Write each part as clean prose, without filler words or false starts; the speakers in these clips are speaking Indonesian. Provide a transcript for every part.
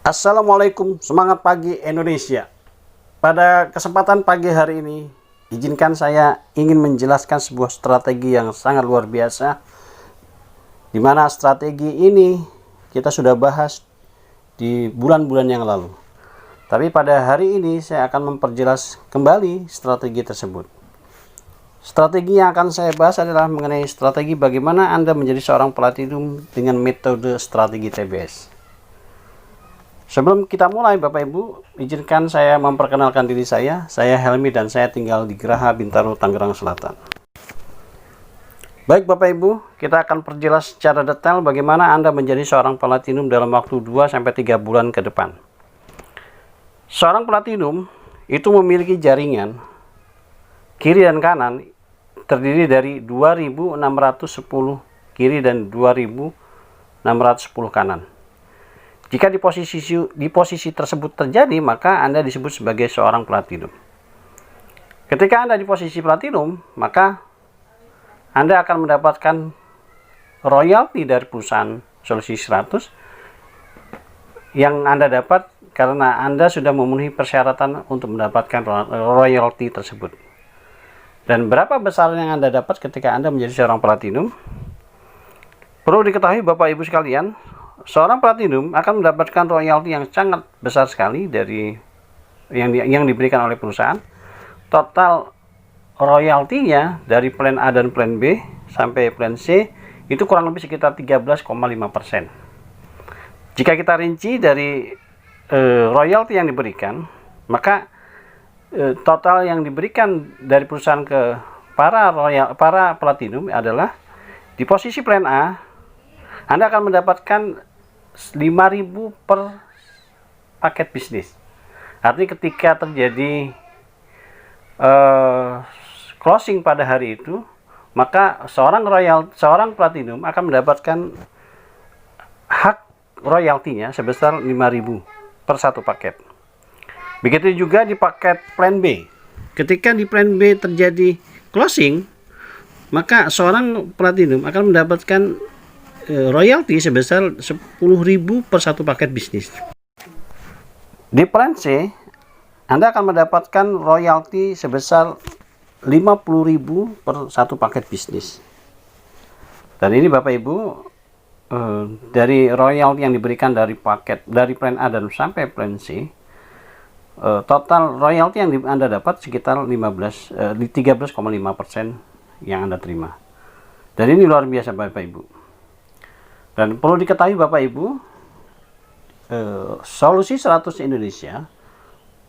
Assalamualaikum, semangat pagi Indonesia. Pada kesempatan pagi hari ini, izinkan saya ingin menjelaskan sebuah strategi yang sangat luar biasa, di mana strategi ini kita sudah bahas di bulan-bulan yang lalu. Tapi pada hari ini saya akan memperjelas kembali strategi tersebut. Strategi yang akan saya bahas adalah mengenai strategi bagaimana Anda menjadi seorang platinum dengan metode strategi TBS. Sebelum kita mulai, Bapak Ibu, izinkan saya memperkenalkan diri saya. Saya Helmi dan saya tinggal di Geraha Bintaro, Tangerang Selatan. Baik Bapak Ibu, kita akan perjelas secara detail bagaimana Anda menjadi seorang platinum dalam waktu 2-3 bulan ke depan. Seorang platinum itu memiliki jaringan kiri dan kanan terdiri dari 2610 kiri dan 2610 kanan. Jika di posisi tersebut terjadi, maka Anda disebut sebagai seorang platinum. Ketika Anda di posisi platinum, maka Anda akan mendapatkan royalti dari perusahaan Solusi 100 yang Anda dapat karena Anda sudah memenuhi persyaratan untuk mendapatkan royalti tersebut. Dan berapa besar yang Anda dapat ketika Anda menjadi seorang platinum? Perlu diketahui Bapak Ibu sekalian, seorang platinum akan mendapatkan royalti yang sangat besar sekali dari yang diberikan oleh perusahaan. Total royaltinya dari plan A dan plan B sampai plan C itu kurang lebih sekitar 13,5%. Jika kita rinci dari royalti yang diberikan, maka total yang diberikan dari perusahaan ke para platinum adalah di posisi plan A Anda akan mendapatkan 5.000 per paket bisnis. Artinya ketika terjadi closing pada hari itu, maka seorang platinum akan mendapatkan hak royaltinya sebesar 5.000 per satu paket. Begitu juga di paket plan B. Ketika di plan B terjadi closing, maka seorang platinum akan mendapatkan royalti sebesar 10.000 per satu paket bisnis. Di plan C, Anda akan mendapatkan royalti sebesar 50.000 per satu paket bisnis. Dan ini Bapak Ibu, dari royalti yang diberikan dari plan A dan sampai plan C, total royalti yang Anda dapat sekitar 13,5% yang Anda terima. Dan ini luar biasa Bapak Ibu. Dan perlu diketahui Bapak Ibu, Solusi 100 Indonesia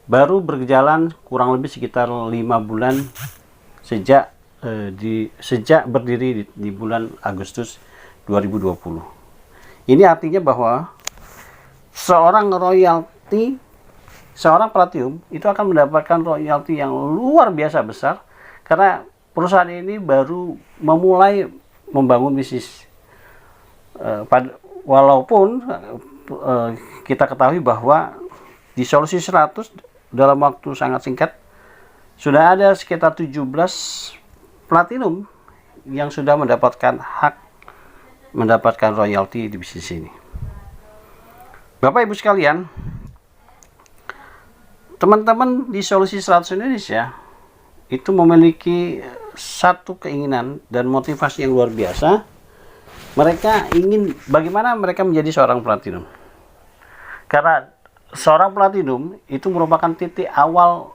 baru berjalan kurang lebih sekitar 5 bulan sejak berdiri di bulan Agustus 2020. Ini artinya bahwa seorang platinum itu akan mendapatkan royalti yang luar biasa besar karena perusahaan ini baru memulai membangun bisnis. Walaupun kita ketahui bahwa di Solusi 100 dalam waktu sangat singkat sudah ada sekitar 17 platinum yang sudah mendapatkan royalti di bisnis ini. Bapak Ibu sekalian, teman-teman di Solusi 100 Indonesia itu memiliki satu keinginan dan motivasi yang luar biasa. Mereka ingin bagaimana mereka menjadi seorang platinum. Karena seorang platinum itu merupakan titik awal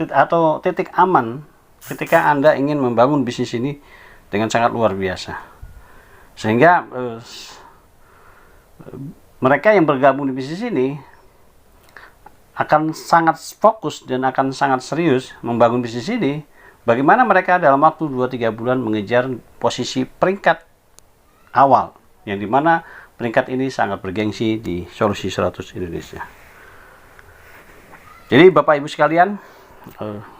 atau titik aman ketika Anda ingin membangun bisnis ini dengan sangat luar biasa. Sehingga mereka yang bergabung di bisnis ini akan sangat fokus dan akan sangat serius membangun bisnis ini. Bagaimana mereka dalam waktu 2-3 bulan mengejar posisi peringkat awal, yang dimana peringkat ini sangat bergengsi di Solusi 100 Indonesia. Jadi Bapak Ibu sekalian,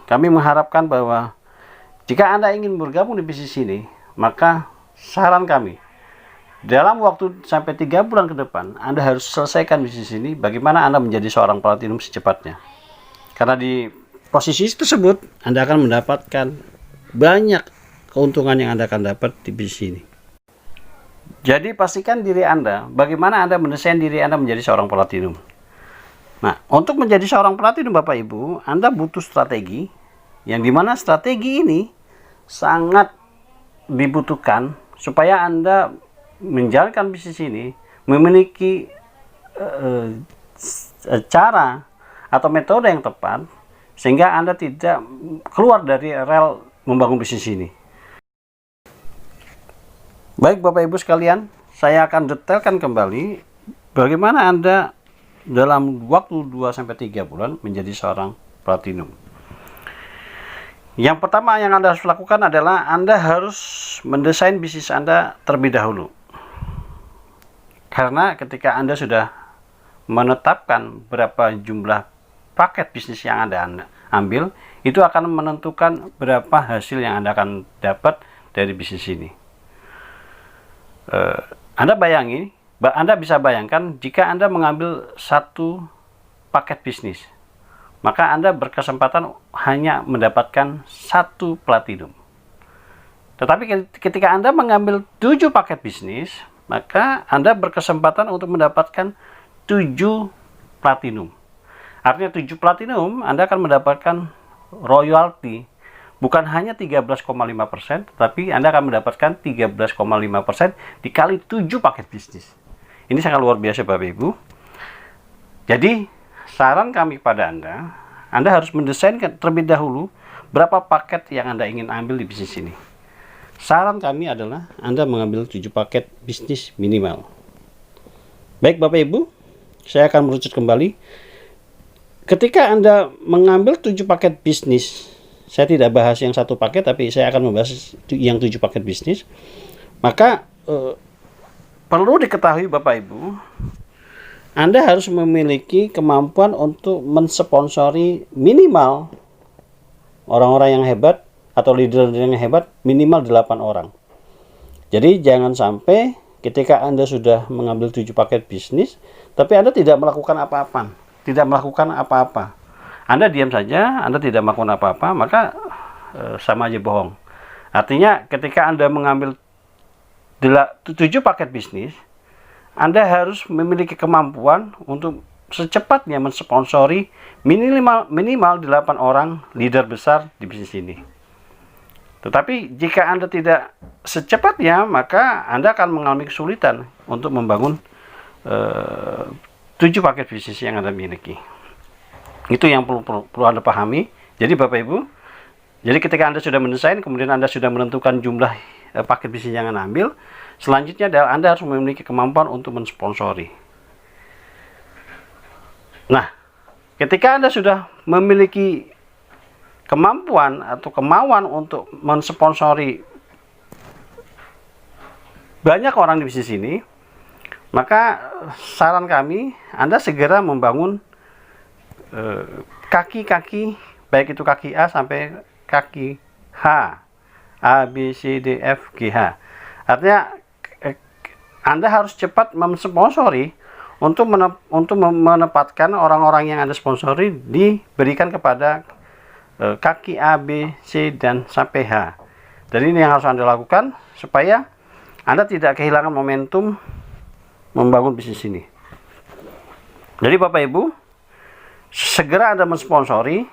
kami mengharapkan bahwa jika Anda ingin bergabung di bisnis ini, maka saran kami dalam waktu sampai 3 bulan ke depan Anda harus selesaikan bisnis ini. Bagaimana Anda menjadi seorang platinum secepatnya, karena di posisi tersebut Anda akan mendapatkan banyak keuntungan yang Anda akan dapat di bisnis ini. Jadi pastikan diri Anda, bagaimana Anda mendesain diri Anda menjadi seorang platinum. Nah, untuk menjadi seorang platinum Bapak Ibu, Anda butuh strategi, yang dimana strategi ini sangat dibutuhkan supaya Anda menjalankan bisnis ini, memiliki cara atau metode yang tepat, sehingga Anda tidak keluar dari rel membangun bisnis ini. Baik Bapak Ibu sekalian, saya akan detailkan kembali bagaimana Anda dalam waktu 2-3 bulan menjadi seorang platinum. Yang pertama yang Anda harus lakukan adalah Anda harus mendesain bisnis Anda terlebih dahulu. Karena ketika Anda sudah menetapkan berapa jumlah paket bisnis yang Anda ambil, itu akan menentukan berapa hasil yang Anda akan dapat dari bisnis ini. Anda bisa bayangkan jika Anda mengambil satu paket bisnis, maka Anda berkesempatan hanya mendapatkan satu platinum. Tetapi ketika Anda mengambil 7 paket bisnis, maka Anda berkesempatan untuk mendapatkan 7 platinum. Artinya 7 platinum Anda akan mendapatkan royalti bukan hanya 13,5%, tetapi Anda akan mendapatkan 13,5% dikali 7 paket bisnis. Ini sangat luar biasa Bapak Ibu. Jadi, saran kami pada Anda harus mendesain terlebih dahulu berapa paket yang Anda ingin ambil di bisnis ini. Saran kami adalah Anda mengambil 7 paket bisnis minimal. Baik Bapak Ibu, saya akan merucut kembali. Ketika Anda mengambil 7 paket bisnis, saya tidak bahas yang satu paket, tapi saya akan membahas yang 7 paket bisnis. Maka perlu diketahui Bapak Ibu, Anda harus memiliki kemampuan untuk mensponsori minimal orang-orang yang hebat atau leader yang hebat, minimal 8 orang. Jadi jangan sampai ketika Anda sudah mengambil 7 paket bisnis, tapi Anda tidak melakukan apa-apa, Anda diam saja, Anda tidak melakukan apa-apa, maka sama aja bohong. Artinya ketika Anda mengambil 7 paket bisnis, Anda harus memiliki kemampuan untuk secepatnya mensponsori minimal 8 orang leader besar di bisnis ini. Tetapi jika Anda tidak secepatnya, maka Anda akan mengalami kesulitan untuk membangun 7 paket bisnis yang Anda miliki. Itu yang perlu Anda pahami. Jadi Bapak Ibu, jadi ketika Anda sudah mendesain, kemudian Anda sudah menentukan jumlah paket bisnis yang Anda ambil, selanjutnya adalah Anda harus memiliki kemampuan untuk mensponsori. Nah, ketika Anda sudah memiliki kemampuan atau kemauan untuk mensponsori banyak orang di bisnis ini, maka saran kami, Anda segera membangun kaki-kaki, baik itu kaki A sampai kaki H, A, B, C, D, F, G, H. Artinya Anda harus cepat mensponsori untuk menempatkan orang-orang yang Anda sponsori diberikan kepada kaki A, B, C, dan sampai H. Dan ini yang harus Anda lakukan supaya Anda tidak kehilangan momentum membangun bisnis ini. Jadi Bapak Ibu, segera Anda mensponsori.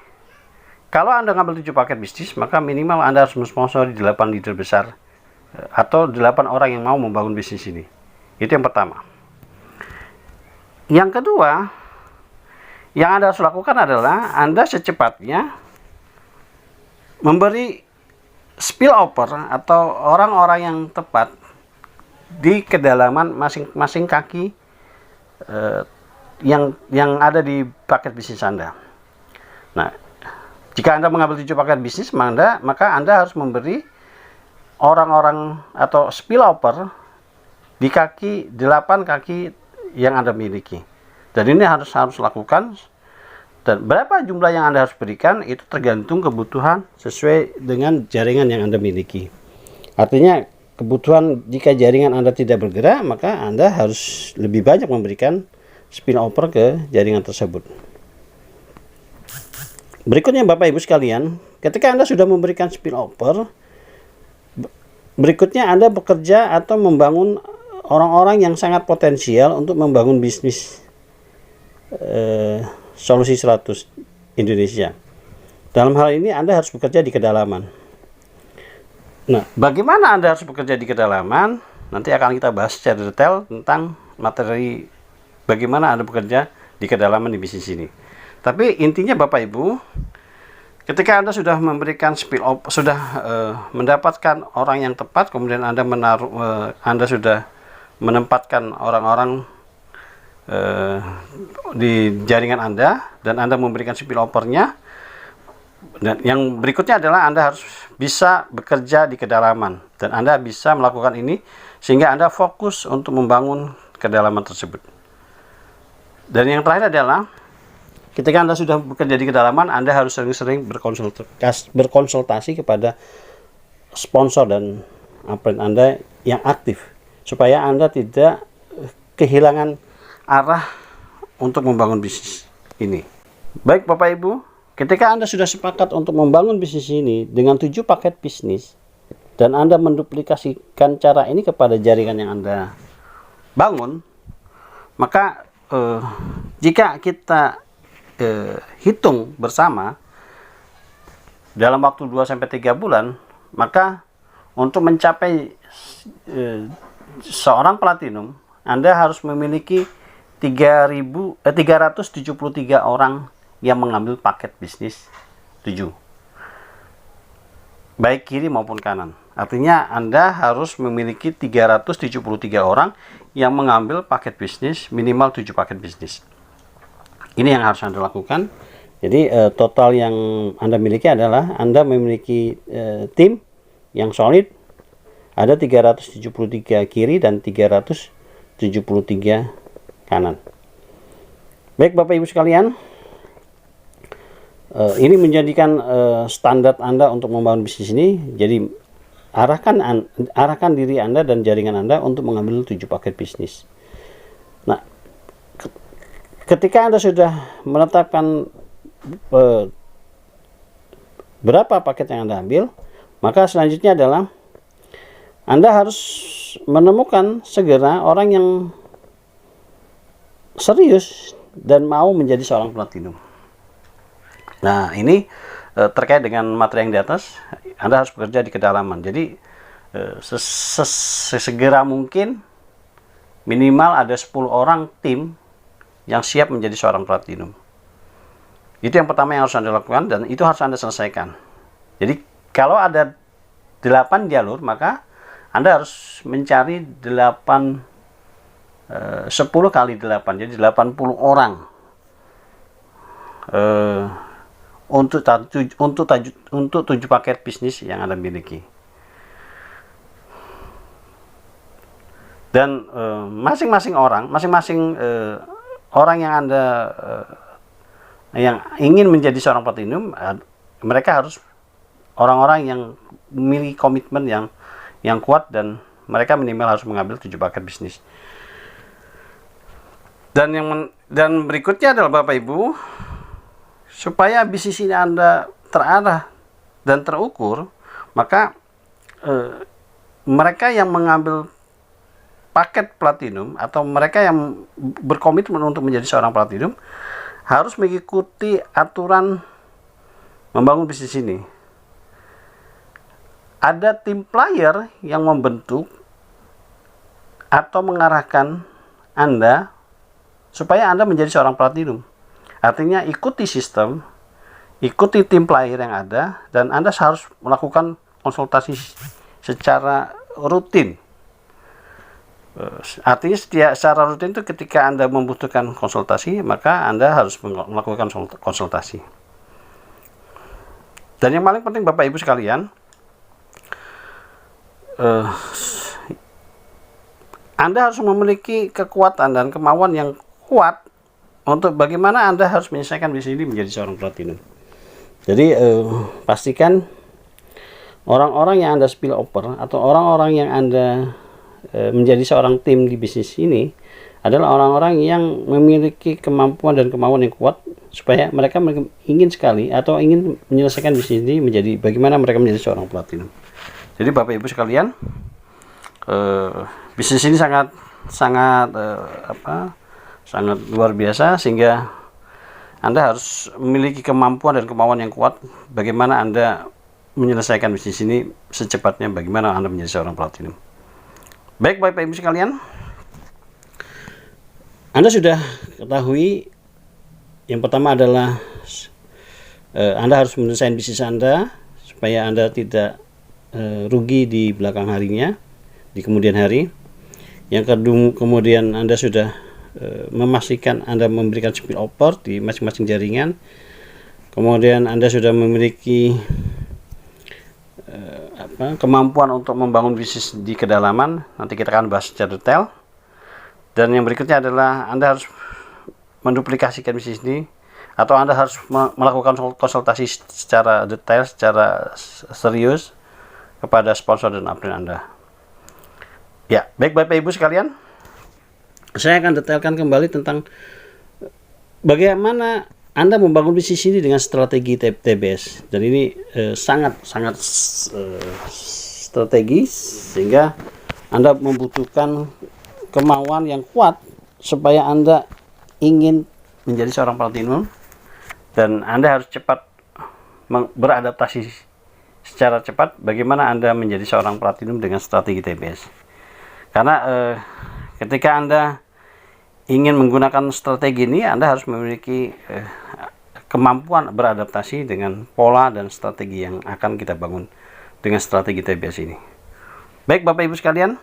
Kalau Anda ngambil 7 paket bisnis, maka minimal Anda harus mensponsori 8 leader besar atau 8 orang yang mau membangun bisnis ini. Itu yang pertama. Yang kedua, yang Anda harus lakukan adalah Anda secepatnya memberi spillover atau orang-orang yang tepat di kedalaman masing-masing kaki yang ada di paket bisnis Anda. Nah, jika Anda mengambil 7 paket bisnis, maka Anda harus memberi orang-orang atau spillover di 8 kaki yang Anda miliki. Dan ini harus lakukan. Dan berapa jumlah yang Anda harus berikan itu tergantung kebutuhan sesuai dengan jaringan yang Anda miliki. Artinya kebutuhan, jika jaringan Anda tidak bergerak, maka Anda harus lebih banyak memberikan spillover ke jaringan tersebut. Berikutnya Bapak Ibu sekalian, ketika Anda sudah memberikan spillover, berikutnya Anda bekerja atau membangun orang-orang yang sangat potensial untuk membangun bisnis Solusi 100 Indonesia. Dalam hal ini Anda harus bekerja di kedalaman. Nah, bagaimana Anda harus bekerja di kedalaman? Nanti akan kita bahas secara detail tentang materi bagaimana Anda bekerja di kedalaman di bisnis ini. Tapi intinya Bapak Ibu, ketika Anda sudah memberikan sudah mendapatkan orang yang tepat, kemudian Anda Anda sudah menempatkan orang-orang di jaringan Anda, dan Anda memberikan spill offer-nya, dan yang berikutnya adalah Anda harus bisa bekerja di kedalaman, dan Anda bisa melakukan ini sehingga Anda fokus untuk membangun kedalaman tersebut. Dan yang terakhir adalah ketika Anda sudah bekerja di kedalaman, Anda harus sering-sering berkonsultasi kepada sponsor dan upline Anda yang aktif, supaya Anda tidak kehilangan arah untuk membangun bisnis ini. Baik Bapak Ibu, ketika Anda sudah sepakat untuk membangun bisnis ini dengan 7 paket bisnis, dan Anda menduplikasikan cara ini kepada jaringan yang Anda bangun, maka jika kita hitung bersama dalam waktu 2-3 bulan, maka untuk mencapai seorang platinum, Anda harus memiliki 373 orang yang mengambil paket bisnis 7, baik kiri maupun kanan. Artinya Anda harus memiliki 373 orang yang mengambil paket bisnis, minimal 7 paket bisnis. Ini yang harus Anda lakukan. Jadi total yang Anda miliki adalah Anda memiliki tim yang solid, ada 373 kiri dan 373 kanan. Baik Bapak Ibu sekalian, ini menjadikan standar Anda untuk membangun bisnis ini. Jadi arahkan diri Anda dan jaringan Anda untuk mengambil 7 paket bisnis. Nah, ketika Anda sudah menetapkan berapa paket yang Anda ambil, maka selanjutnya adalah Anda harus menemukan segera orang yang serius dan mau menjadi seorang platinum. Nah, ini terkait dengan materi yang di atas, Anda harus bekerja di kedalaman. Jadi sesegera mungkin minimal ada 10 orang tim yang siap menjadi seorang platinum. Itu yang pertama yang harus Anda lakukan, dan itu harus Anda selesaikan. Jadi kalau ada 8 jalur, maka Anda harus mencari 10 kali 8, jadi 80 orang untuk 7 paket bisnis yang Anda miliki. Dan masing-masing orang yang Anda yang ingin menjadi seorang platinum, mereka harus orang-orang yang memiliki komitmen yang kuat, dan mereka minimal harus mengambil 7 paket bisnis. Dan berikutnya adalah Bapak Ibu, supaya bisnis ini Anda terarah dan terukur, maka mereka yang mengambil paket platinum atau mereka yang berkomitmen untuk menjadi seorang platinum harus mengikuti aturan membangun bisnis ini. Ada tim player yang membentuk atau mengarahkan Anda supaya Anda menjadi seorang platinum. Artinya ikuti sistem, ikuti tim player yang ada, dan Anda harus melakukan konsultasi secara rutin. Artinya secara rutin itu ketika Anda membutuhkan konsultasi, maka Anda harus melakukan konsultasi. Dan yang paling penting Bapak Ibu sekalian, Anda harus memiliki kekuatan dan kemauan yang kuat untuk bagaimana Anda harus menyelesaikan bisnis ini menjadi seorang platinum. Jadi pastikan orang-orang yang Anda spill over atau orang-orang yang Anda menjadi seorang tim di bisnis ini adalah orang-orang yang memiliki kemampuan dan kemauan yang kuat, supaya mereka ingin sekali atau ingin menyelesaikan bisnis ini menjadi bagaimana mereka menjadi seorang platinum. Jadi Bapak Ibu sekalian, Bisnis ini sangat sangat luar biasa, sehingga Anda harus memiliki kemampuan dan kemauan yang kuat bagaimana Anda menyelesaikan bisnis ini secepatnya, bagaimana Anda menjadi seorang platinum. Baik Bapak Ibu sekalian, Anda sudah ketahui yang pertama adalah Anda harus mendesain bisnis Anda supaya Anda tidak rugi di belakang harinya, di kemudian hari. Yang kedua, kemudian Anda sudah memastikan Anda memberikan spill over di masing-masing jaringan. Kemudian Anda sudah memiliki kemampuan untuk membangun bisnis di kedalaman. Nanti kita akan bahas secara detail. Dan yang berikutnya adalah Anda harus menduplikasikan bisnis ini, atau Anda harus melakukan konsultasi secara detail, secara serius kepada sponsor dan upline Anda. Ya, baik Bapak Ibu sekalian, saya akan detailkan kembali tentang bagaimana Anda membangun bisnis ini dengan strategi TBS. Dan ini sangat strategis, sehingga Anda membutuhkan kemauan yang kuat supaya Anda ingin menjadi seorang platinum, dan Anda harus cepat beradaptasi secara cepat bagaimana Anda menjadi seorang platinum dengan strategi TBS. Karena ketika Anda ingin menggunakan strategi ini, Anda harus memiliki kemampuan beradaptasi dengan pola dan strategi yang akan kita bangun dengan strategi TBS ini. Baik Bapak Ibu sekalian,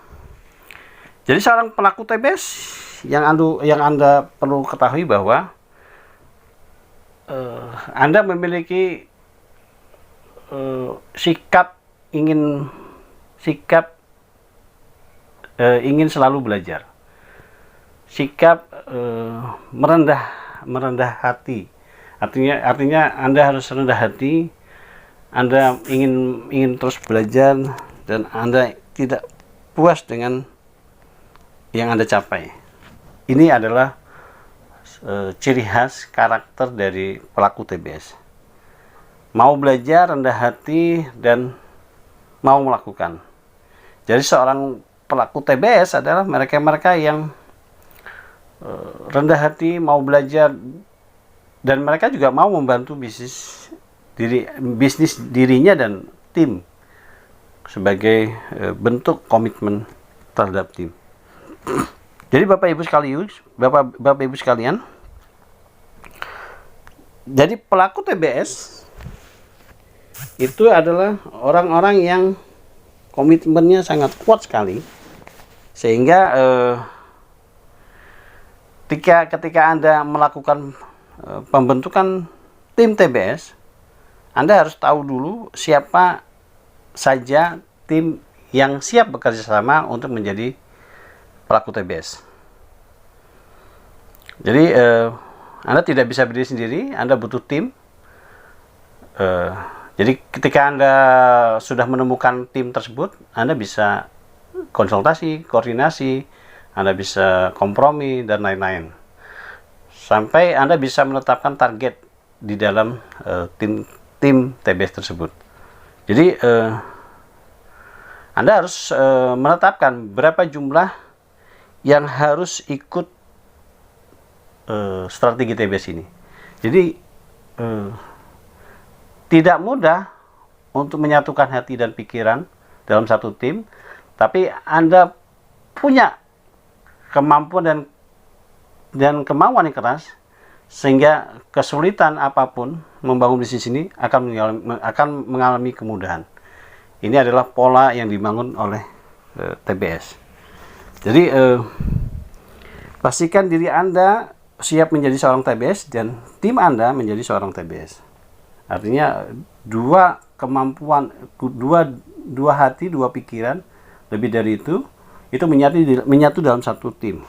jadi seorang pelaku TBS yang Anda perlu ketahui bahwa Anda memiliki sikap ingin selalu belajar, sikap merendah hati. Artinya Anda harus rendah hati. Anda ingin terus belajar, dan Anda tidak puas dengan yang Anda capai. Ini adalah ciri khas karakter dari pelaku TBS. Mau belajar, rendah hati, dan mau melakukan. Jadi seorang pelaku TBS adalah mereka-mereka yang rendah hati, mau belajar, dan mereka juga mau membantu bisnis dirinya dan tim sebagai bentuk komitmen terhadap tim. Jadi Bapak Ibu sekalian, jadi pelaku TBS itu adalah orang-orang yang komitmennya sangat kuat sekali, sehingga ketika Anda melakukan pembentukan tim TBS, Anda harus tahu dulu siapa saja tim yang siap bekerja sama untuk menjadi pelaku TBS. Jadi Anda tidak bisa berdiri sendiri, Anda butuh tim. Jadi ketika Anda sudah menemukan tim tersebut, Anda bisa konsultasi, koordinasi, Anda bisa kompromi, dan lain-lain, sampai Anda bisa menetapkan target di dalam tim TBS tersebut. Jadi Anda harus menetapkan berapa jumlah yang harus ikut strategi TBS ini. Jadi tidak mudah untuk menyatukan hati dan pikiran dalam satu tim, tapi Anda punya kemampuan dan kemauan yang keras, sehingga kesulitan apapun membangun bisnis ini akan mengalami kemudahan. Ini adalah pola yang dibangun oleh TBS. Jadi pastikan diri Anda siap menjadi seorang TBS dan tim Anda menjadi seorang TBS. Artinya dua kemampuan, dua hati, dua pikiran, lebih dari itu menyatu dalam satu tim.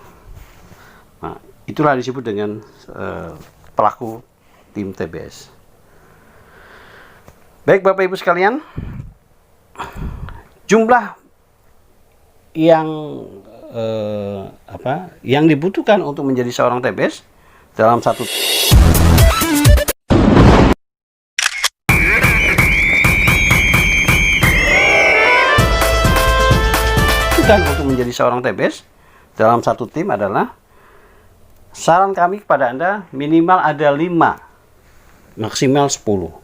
Nah, itulah disebut dengan pelaku tim TBS. Baik Bapak Ibu sekalian, jumlah yang dibutuhkan untuk menjadi seorang TBS dalam satu untuk menjadi seorang TBS dalam satu tim adalah, saran kami kepada Anda minimal ada 5, maksimal 10.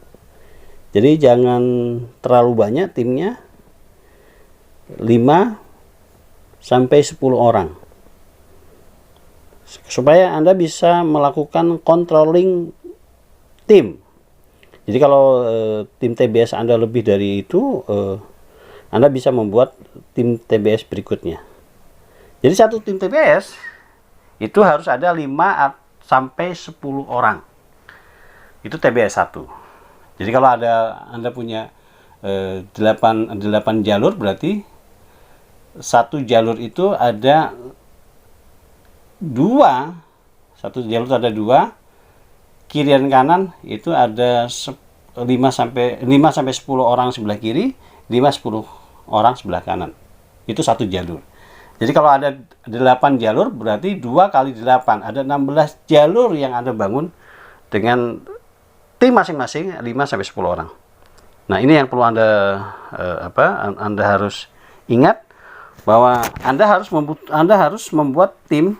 Jadi jangan terlalu banyak timnya, 5 sampai 10 orang. Supaya Anda bisa melakukan controlling tim. Jadi kalau tim TBS Anda lebih dari itu, Anda bisa membuat tim TBS berikutnya. Jadi satu tim TBS itu harus ada 5 sampai 10 orang. Itu TBS 1. Jadi kalau Anda punya 8 jalur, berarti satu jalur itu ada 2. Satu jalur itu ada 2. Kiri dan kanan itu ada 5 sampai 10 orang sebelah kiri, 5-10 orang sebelah kanan. Itu satu jalur. Jadi kalau ada 8 jalur, berarti 2 kali 8, ada 16 jalur yang Anda bangun dengan tim masing-masing 5 sampai 10 orang. Nah, ini yang perlu Anda harus ingat, bahwa Anda harus membuat tim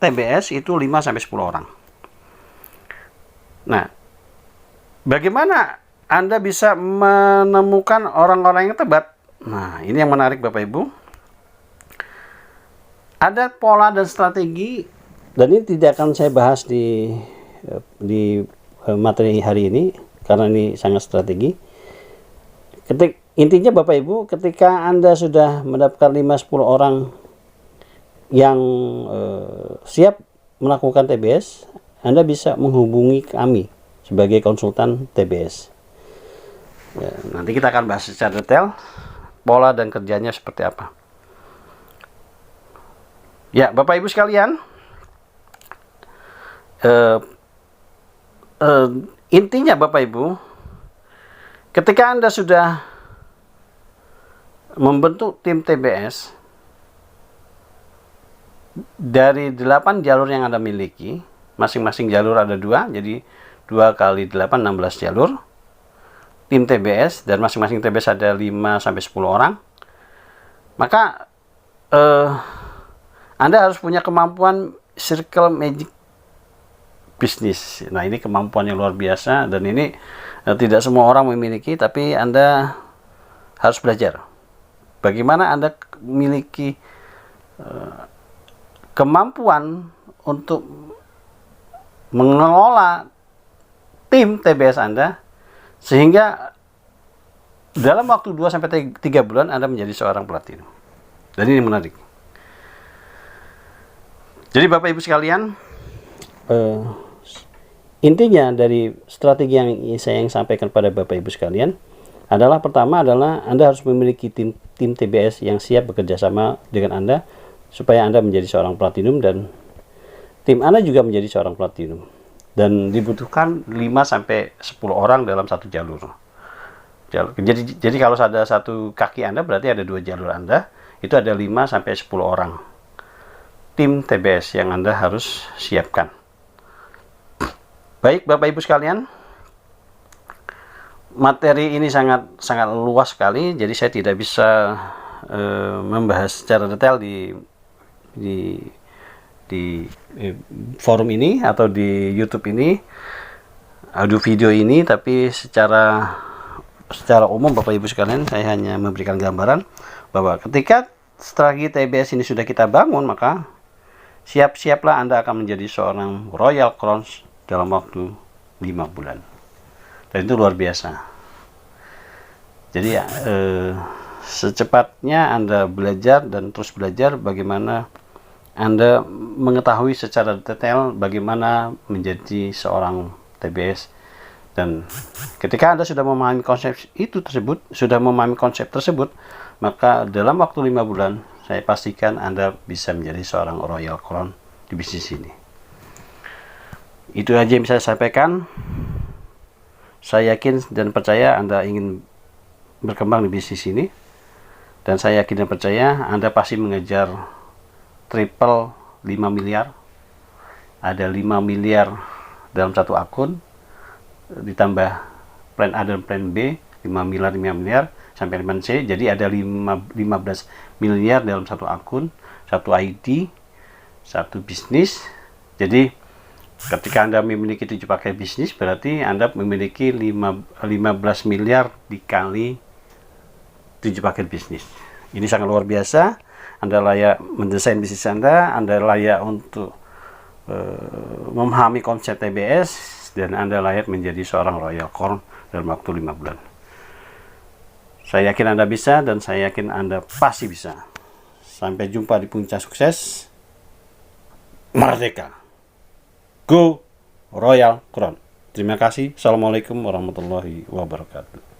TBS itu 5 sampai 10 orang. Nah, bagaimana Anda bisa menemukan orang-orang yang tepat? Nah, ini yang menarik Bapak Ibu. Ada pola dan strategi, dan ini tidak akan saya bahas di materi hari ini karena ini sangat strategi. Intinya Bapak Ibu, ketika Anda sudah mendapatkan 5-10 orang yang siap melakukan TBS, Anda bisa menghubungi kami sebagai konsultan TBS. Ya, nanti kita akan bahas secara detail pola dan kerjanya seperti apa. Ya, Bapak Ibu sekalian, intinya Bapak Ibu, ketika Anda sudah membentuk tim TBS dari 8 jalur yang Anda miliki, masing-masing jalur ada 2, jadi 2 kali 8, 16 jalur tim TBS, dan masing-masing TBS ada 5 sampai 10 orang. Maka Anda harus punya kemampuan circle magic bisnis. Nah, ini kemampuan yang luar biasa, dan ini tidak semua orang memiliki, tapi Anda harus belajar bagaimana Anda memiliki kemampuan untuk mengelola tim TBS Anda, sehingga dalam waktu 2-3 bulan Anda menjadi seorang platinum. Dan ini menarik. Jadi Bapak Ibu sekalian, intinya dari strategi yang saya sampaikan pada Bapak Ibu sekalian adalah, pertama adalah Anda harus memiliki tim TBS yang siap bekerja sama dengan Anda supaya Anda menjadi seorang platinum, dan tim Anda juga menjadi seorang platinum. Dan dibutuhkan 5-10 orang dalam satu jalur. Jadi kalau ada satu kaki Anda, berarti ada 2 jalur Anda, itu ada 5-10 orang tim TBS yang Anda harus siapkan. Baik Bapak Ibu sekalian, materi ini sangat luas sekali, jadi saya tidak bisa membahas secara detail di forum ini atau di YouTube ini, audio video ini, tapi secara umum Bapak Ibu sekalian, saya hanya memberikan gambaran bahwa ketika strategi TBS ini sudah kita bangun, maka siap-siaplah Anda akan menjadi seorang Royal Crowns dalam waktu 5 bulan. Dan itu luar biasa. Jadi secepatnya Anda belajar dan terus belajar bagaimana Anda mengetahui secara detail bagaimana menjadi seorang TBS. Dan ketika Anda sudah memahami konsep tersebut, maka dalam waktu 5 bulan, saya pastikan Anda bisa menjadi seorang Royal Crown di bisnis ini. Itu aja yang bisa saya sampaikan. Saya yakin dan percaya Anda ingin berkembang di bisnis ini. Dan saya yakin dan percaya Anda pasti mengejar triple 5 miliar. Ada 5 miliar dalam satu akun, ditambah plan A dan plan B, 5 miliar, sampai 5C, jadi ada 15 miliar dalam satu akun, satu ID, satu bisnis. Jadi ketika Anda memiliki 7 paket bisnis, berarti Anda memiliki 15 miliar dikali 7 paket bisnis. Ini sangat luar biasa. Anda layak mendesain bisnis Anda layak untuk memahami konsep TBS, dan Anda layak menjadi seorang Royal Corn dalam waktu 5 bulan. Saya yakin Anda bisa, dan saya yakin Anda pasti bisa. Sampai jumpa di puncak sukses. Merdeka! Go Royal Crown! Terima kasih. Assalamualaikum warahmatullahi wabarakatuh.